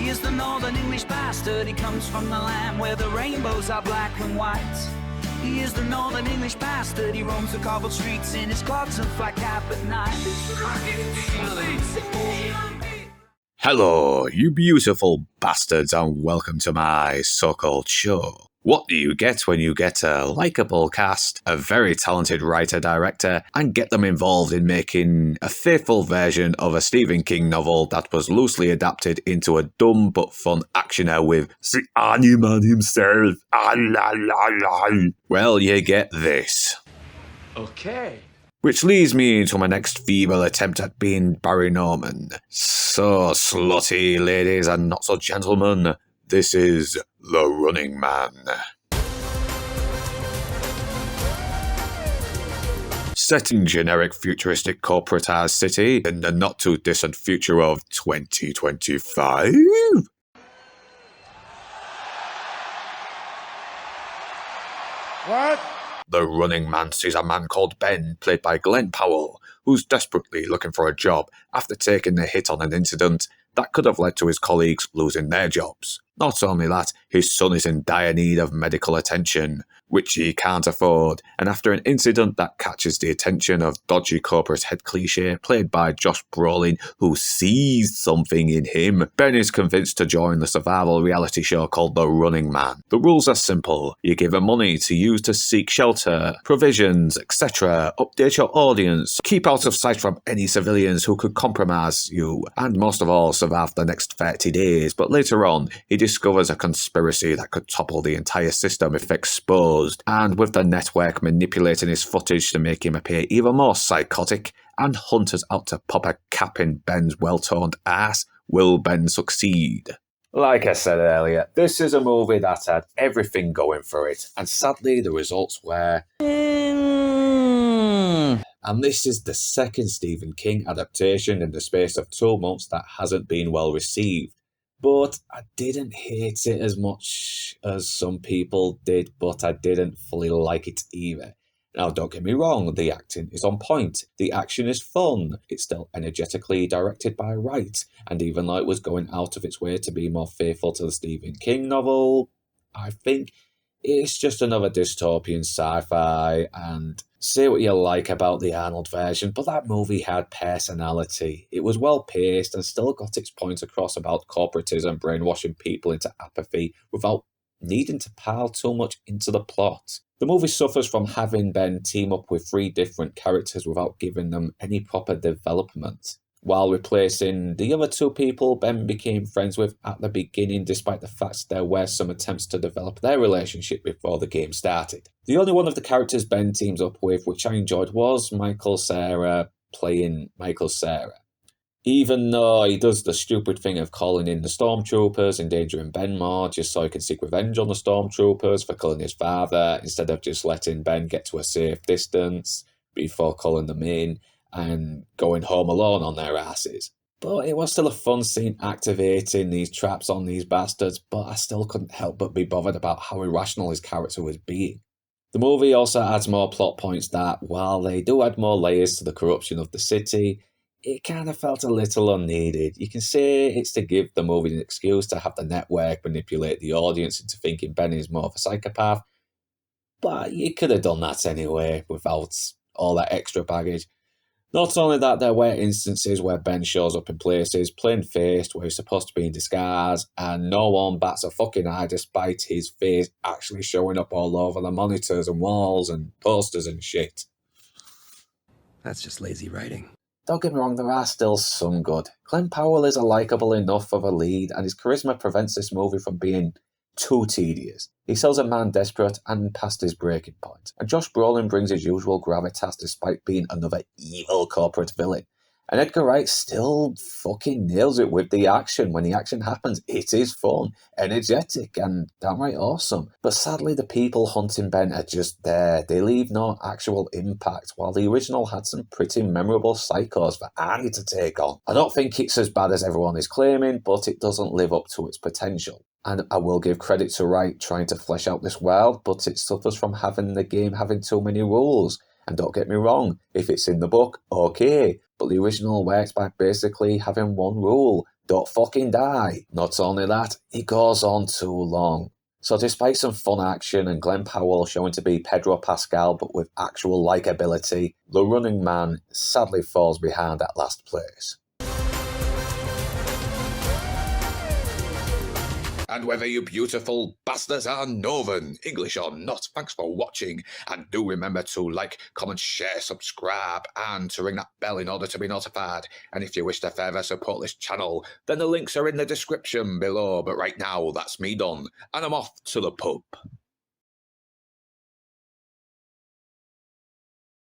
He is the Northern English bastard. He comes from the land where the rainbows are black and white. He is the Northern English bastard. He roams the cobbled streets in his clogs and flat cap at night. Hello, you beautiful bastards, and welcome to my so-called show. What do you get when you get a likeable cast, a very talented writer-director, and get them involved in making a faithful version of a Stephen King novel that was loosely adapted into a dumb but fun actioner with the Animan himself? Well, you get this. Okay. Which leads me into my next feeble attempt at being Barry Norman. So, slutty ladies and not so gentlemen, this is The Running Man. Set in generic futuristic corporatized city in the not-too-distant future of 2025? What? The Running Man sees a man called Ben, played by Glenn Powell, who's desperately looking for a job after taking a hit on an incident that could have led to his colleagues losing their jobs. Not only that, his son is in dire need of medical attention, which he can't afford, and after an incident that catches the attention of dodgy corporate head cliché played by Josh Brolin, who sees something in him, Ben is convinced to join the survival reality show called The Running Man. The rules are simple. You give him money to use to seek shelter, provisions, etc., update your audience, keep out of sight from any civilians who could compromise you, and most of all, survive the next 30 days. But later on, he discovers a conspiracy that could topple the entire system if exposed, and with the network manipulating his footage to make him appear even more psychotic and hunters out to pop a cap in Ben's well-toned ass, will Ben succeed? Like I said earlier, this is a movie that had everything going for it, and sadly the results were... And this is the second Stephen King adaptation in the space of 2 months that hasn't been well received. But I didn't hate it as much as some people did, but I didn't fully like it either. Now, don't get me wrong, the acting is on point, the action is fun, it's still energetically directed by Wright, and even though it was going out of its way to be more faithful to the Stephen King novel, I think it's just another dystopian sci-fi, and say what you like about the Arnold version, but that movie had personality. It was well paced and still got its point across about corporatism brainwashing people into apathy without needing to pile too much into the plot. The movie suffers from having Ben team up with 3 different characters without giving them any proper development, while replacing the other 2 people Ben became friends with at the beginning, despite the fact there were some attempts to develop their relationship before the game started. The only one of the characters Ben teams up with which I enjoyed was Michael Cera playing Michael Cera. Even though he does the stupid thing of calling in the stormtroopers, endangering Ben more just so he can seek revenge on the stormtroopers for killing his father, instead of just letting Ben get to a safe distance before calling them in and going home alone on their asses. But it was still a fun scene activating these traps on these bastards, but I still couldn't help but be bothered about how irrational his character was being. The movie also adds more plot points that, while they do add more layers to the corruption of the city, it kind of felt a little unneeded. You can say it's to give the movie an excuse to have the network manipulate the audience into thinking Ben is more of a psychopath, but you could have done that anyway without all that extra baggage. Not only that, there were instances where Ben shows up in places plain-faced where he's supposed to be in disguise, and no one bats a fucking eye despite his face actually showing up all over the monitors and walls and posters and shit. That's just lazy writing. Don't get me wrong, there are still some good. Glenn Powell is a likeable enough of a lead, and his charisma prevents this movie from being too tedious. He sells a man desperate and past his breaking point, and Josh Brolin brings his usual gravitas despite being another evil corporate villain. And Edgar Wright still fucking nails it with the action. When the action happens, it is fun, energetic, and downright awesome. But sadly, the people hunting Ben are just there. They leave no actual impact, while the original had some pretty memorable psychos for Arnie to take on. I don't think it's as bad as everyone is claiming, but it doesn't live up to its potential. And I will give credit to Wright trying to flesh out this world, but it suffers from having the game having too many rules. And don't get me wrong, if it's in the book, okay, but the original works by basically having one rule: don't fucking die. Not only that, it goes on too long. So despite some fun action and Glenn Powell showing to be Pedro Pascal but with actual likability, the Running Man sadly falls behind at last place. And whether you beautiful bastards are Northern, English or not, thanks for watching. And do remember to like, comment, share, subscribe, and to ring that bell in order to be notified. And if you wish to further support this channel, then the links are in the description below. But right now, that's me done, and I'm off to the pub.